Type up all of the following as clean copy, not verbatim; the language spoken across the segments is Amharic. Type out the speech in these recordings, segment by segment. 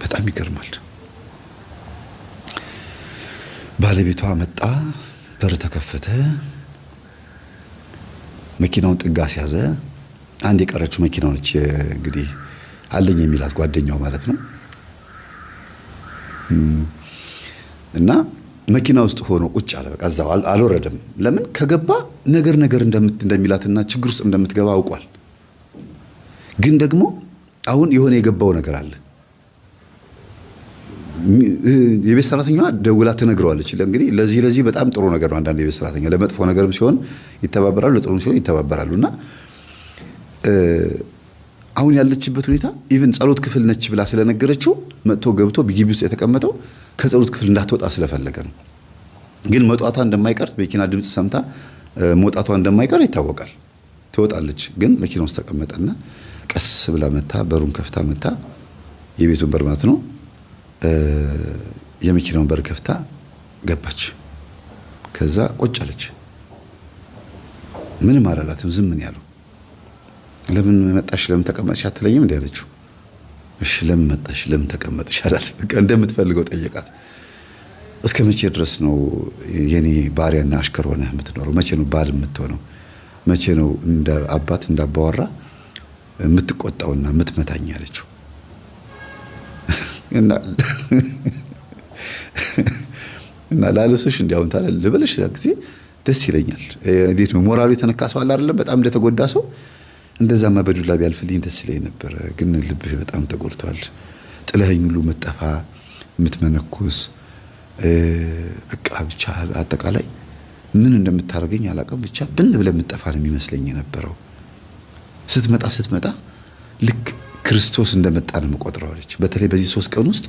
በጣም ይገርማል። ባለቤቷ መጣ፣ በር ተከፈተ፣ መኪናውን ጥጋ ሲያዘ አንድ የቀረችው መኪናው ነች እንግዲህ አለኝ የሚላት ጓደኛው ማለት ነው። እና መኪና ውስጥ ሆኖ ቁጭ አለ። በቃ እዛው አልወረደም። ለምን ከገባ ነገር እንደሚላትና ችግር ውስጥ እንደምትገባ አውቋል። ግን ደግሞ አሁን የሆነ የገባው ነገር አለ። የቤት ሰራተኛዋ ደውላ ትነግረዋለች። እንግዲህ ለዚህ በጣም ጥሩ ነገር ነው። አንዳንድ የቤት ሰራተኛ ለመጥፎ ነገርም ሲሆን ይተባበራሉ፣ ለጥሩም ሲሆን ይተባበራሉና አሁን ያለችበት ሁኔታ ኢቭን ጸሎት ክፍል ነች ብላ ስለነገረችው መጥቶ ገብቶ ግቢ ውስጥ የተቀመጠው ከጸሎት ክፍል እንዳትወጣ ስለፈለገ ነው። ግን መውጣቷ እንደማይቀር መኪና ድምጽ ሰምታ መውጣቷ እንደማይቀር ይታወቃል። ትወጣለች። ግን መኪና ውስጥ ተቀመጠና ቀስ ብላ መታ በሩን ከፍታ መታ የቤቱን በር ማለት ነው የመኪናውን በር ከፍታ ገባች። ከዛ ቁጭ አለች። ምንም አላላትም። ዝም ምን ያለው ለምን መጣሽ ለምን ተቀመጥሽ አትለኝም እንዴ አለችው። እሺ ለምን መጣሽ ለምን ተቀመጥሽ አላት። በቃ እንደምትፈልገው ጠየቃት። እስከ መቼ ድረስ ነው የኔ ባሪያና አሽከር ሆነህ የምትኖረው? መቼ ነው ባል የምትሆነው? መቼ ነው እንደ አባት እንዳባወራ የምትቆጣውና የምትመታኝ አለችው። እና ላለስሽ እንዲያውን ታለ ልበልሽ ጊዜ ደስ ይለኛል። እንዴት ነው ሞራሉ የተነካሰው አለ አይደለም? በጣም እንደተጎዳ ሰው እንደዛማ በዱላ ቢያልፍልኝ ደስ ይለኝ ነበር። ግን ልብህ በጣም ተጎድቷል። ጥለኸኝ ሁሉ መጠፋ የምትመነኩስ በቃ ብቻ አጠቃላይ ምን እንደምታደርገኝ አላውቅም። ብቻ ብን ብለህ የምትጠፋ ነው የሚመስለኝ የነበረው። ስትመጣ ልክ ክርስቶስ እንደመጣ ነው የምቆጥረው አለች። በተለይ በዚህ 3 ቀን ውስጥ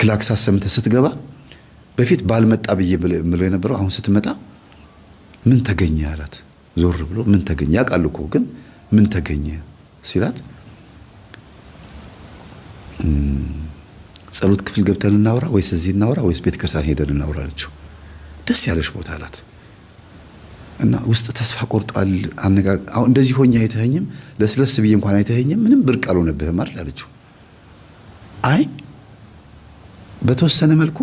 ክላክስ አሰምተህ ስትገባ በፊት ባልመጣ ብዬ ምለው የነበረው አሁን ስትመጣ ምን ተገኘ አላት። ዞር ብሎ ምን ተገኘ ያውቃል እኮ ግን ምን ተገኘ ሲላት ጸሎት ክፍል ገብተን እናውራ ወይስ እዚህ እናውራ ወይስ ቤተክርስቲያን ሄደን እናውራ አለችው። ደስ ያለሽ ቦታ አላት። እና ውስጥ ተስፋ ቆርጧል። አሁን እንደዚህ ሆኜ አይተኸኝም፣ ለስለስ ብዬ እንኳን አይተኸኝም፣ ምንም ብርቅ አልሆነብህም አይደል አለችው። አይ በተወሰነ መልኩ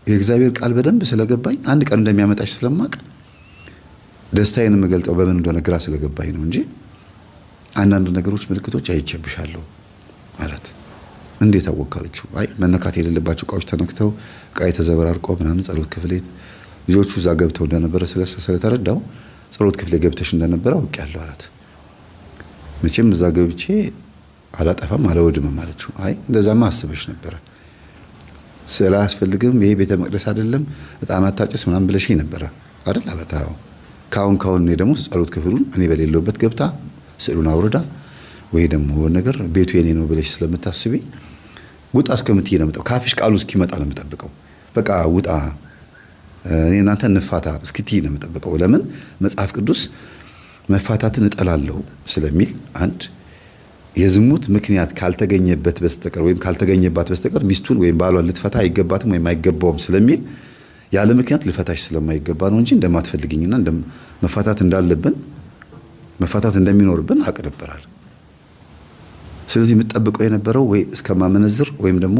የእግዚአብሔር ቃል በደንብ ስለገባኝ አንድ ቀን እንደሚያመጣሽ ስለማቅ ደስታዬን የምገልጠው በምን እንደሆነ ግራ ስለገባኝ ነው እንጂ አንዳንድ ነገሮች ምልክቶች አይቼብሻለሁ አላት። እንዴት አወቃለችው? አይ መነካት የሌለባቸው እቃዎች ተነክተው እቃ የተዘበራርቆ ምናምን ጸሎት ክፍሌ ልጆቹ እዛ ገብተው እንደነበረ ስለተረዳው ጸሎት ክፍሌ ገብተሽ እንደነበረ አውቄያለሁ አላት። መቼም እዛ ገብቼ አላጠፋም አላወድምም አለችው። አይ እንደዛማ አስበሽ ነበረ ስላስፈልግም ይሄ ቤተ መቅደስ አይደለም እጣን አታጭስ ምናምን ብለሽ ነበር አይደል አላት። አዎ ካሁን እኔ ደግሞ ጸሎት ክፍሉን እኔ በሌለውበት ገብታ ስዕሉን አውርዳ ወይ ደግሞ ነገር ቤቱ የኔ ነው ብለሽ ስለምታስቢ ውጣ እስከምትይ ነው የምጠብቀው። ካፍሽ ቃሉ እስኪመጣ ነው የምጠብቀው። በቃ ውጣ እኔ እናንተ እንፋታ እስኪትይ ነው የምጠብቀው። ለምን መጽሐፍ ቅዱስ መፋታትን እጠላለሁ ስለሚል አንድ የዝሙት ምክንያት ካልተገኘበት በስተቀር ወይም ካልተገኘባት በስተቀር ሚስቱን ወይም ባሏን ልትፈታ አይገባትም ወይም አይገባውም ስለሚል ያለ ምክንያት ልፈታሽ ስለማይገባ ነው እንጂ እንደማትፈልግኝና መፋታት እንዳለብን መፋታት እንደሚኖርብን አቅርበራል። ስለዚህ የምትጠብቀው የነበረው ወይ እስከማመነዝር ወይም ደግሞ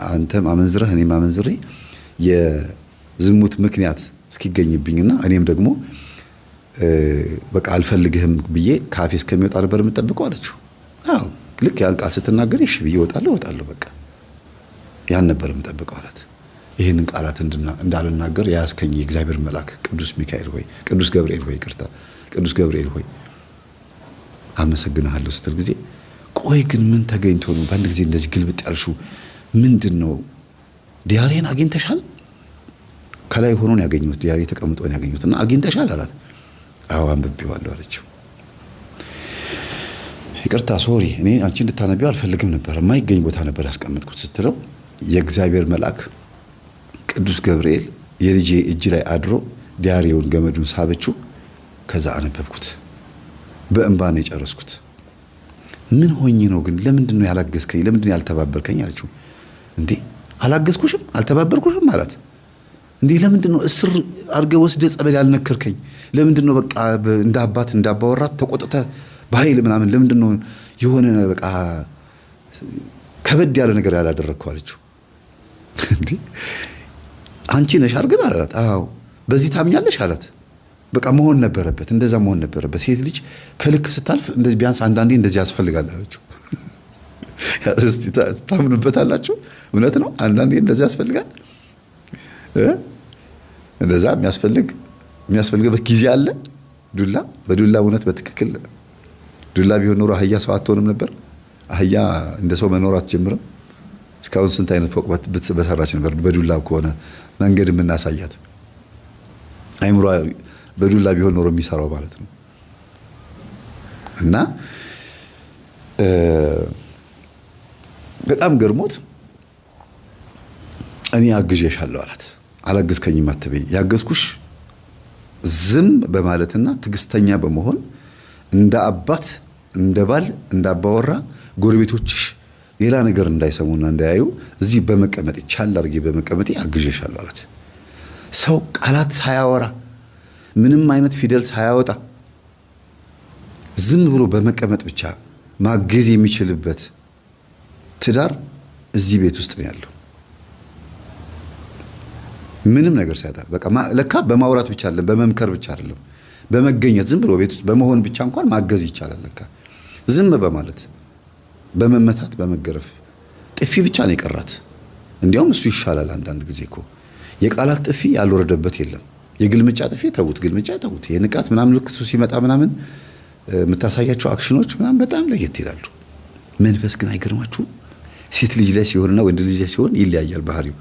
አንተም አመንዝረህ እኔም አመንዝሬ የዝሙት ምክንያት እስኪገኝብኝና እኔም ደግሞ በቃ አልፈልግህም ብዬ ካፌ እስከሚወጣ ነበር የምትጠብቀው አለችው። አዎ ልክ ያን ቃል ስትናገር እሺ ብዬ እወጣለሁ በቃ ያን ነበር የምጠብቀው አላት። ይሄንን ቃላት እንዳልናገር ያስከኝ የእግዚአብሔር መልአክ ቅዱስ ሚካኤል ሆይ ቅዱስ ገብርኤል ሆይ ይቅርታ ቅዱስ ገብርኤል ሆይ አመሰግናለሁ ስትል ጊዜ ቆይ ግን ምን ተገኝቶ ነው በአንድ ጊዜ እንደዚህ ግልብጥ ያልሽው? ምንድነው? ዲያሪን አግኝተሻል? ከላይ ሆኖ ነው ያገኘሁት፣ ዲያሪ ተቀምጦ ነው ያገኘሁትና አግኝተሻል አላት። አዎ አንብቤዋለሁ አለችው። ይቅርታ ሶሪ እኔ አንቺ እንድታነቢው አልፈልግም ነበር፣ የማይገኝ ቦታ ነበር ያስቀመጥኩት ስትለው የእግዚአብሔር መልአክ ቅዱስ ገብርኤል የልጄ እጅ ላይ አድሮ ዲያሪውን ገመዱን ሳበችው። ከዛ አነበብኩት። በእንባ ነው የጨረስኩት። ምን ሆኜ ነው ግን ለምንድነው ያላገዝከኝ? ለምንድነው ያልተባበርከኝ አለችው። እንዴ አላገዝኩሽም አልተባበርኩሽም ማለት እንዴ ለምንድነው እስር አርገ ወስደ ጸበል ያልነከርከኝ? ለምንድነው በቃ እንደ አባት እንዳባወራት ተቆጥተ በኃይል ምናምን ለምንድነው የሆነ በቃ ከበድ ያለ ነገር ያላደረግከው አለችው። እንዴ አንቺ ነሽ አርገን አላት። አዎ በዚህ ታምኛለሽ አላት። በቃ መሆን ነበረበት፣ እንደዛ መሆን ነበረበት። ሴት ልጅ ከልክ ስታልፍ እንደዚህ ቢያንስ አንዳንዴ እንደዚህ ያስፈልጋል አለችው። እስቲ ታምኑበታላችሁ? እውነት ነው። አንዳንዴ እንደዚህ ያስፈልጋል። እንደዛ የሚያስፈልግበት ጊዜ አለ። ዱላ በዱላ እውነት በትክክል ዱላ ቢሆን ኖሮ አህያ ሰው አትሆንም ነበር። አህያ እንደ ሰው መኖር አትጀምርም። እስካሁን ስንት አይነት ፎቅ በሰራች ነበር። በዱላ ከሆነ መንገድ የምናሳያት አይምሮ በዱላ ቢሆን ኖሮ የሚሰራው ማለት ነው። እና በጣም ገርሞት እኔ አግዤሻለሁ አላት። አላገዝከኝም አትበይ፣ ያገዝኩሽ ዝም በማለትና ትዕግስተኛ በመሆን እንደ አባት፣ እንደ ባል፣ እንደ አባወራ ጎረቤቶችሽ ሌላ ነገር እንዳይሰሙና እንዳያዩ እዚህ በመቀመጥ ቻል አድርጌ በመቀመጤ አግዤሻለሁ አላት። ሰው ቃላት ሳያወራ ምንም አይነት ፊደል ሳያወጣ ዝም ብሎ በመቀመጥ ብቻ ማገዝ የሚችልበት ትዳር እዚህ ቤት ውስጥ ነው ያለው። ምንም ነገር ሳያጣ በቃ ለካ በማውራት ብቻ አይደለም፣ በመምከር ብቻ አይደለም፣ በመገኘት ዝም ብሎ ቤት ውስጥ በመሆን ብቻ እንኳን ማገዝ ይቻላል። ለካ ዝም በማለት በመመታት በመገረፍ ጥፊ ብቻ ነው የቀራት። እንዲያውም እሱ ይሻላል። አንዳንድ ጊዜ እኮ የቃላት ጥፊ ያልወረደበት የለም። የግልምጫ ጥፊ ተውት፣ ግልምጫ ተውት። የንቃት ምናምን ልክ እሱ ሲመጣ ምናምን የምታሳያቸው አክሽኖች ምናምን በጣም ለየት ይላሉ። መንፈስ ግን አይገርማችሁም? ሴት ልጅ ላይ ሲሆንና ወንድ ልጅ ላይ ሲሆን ይለያያል ባህሪው።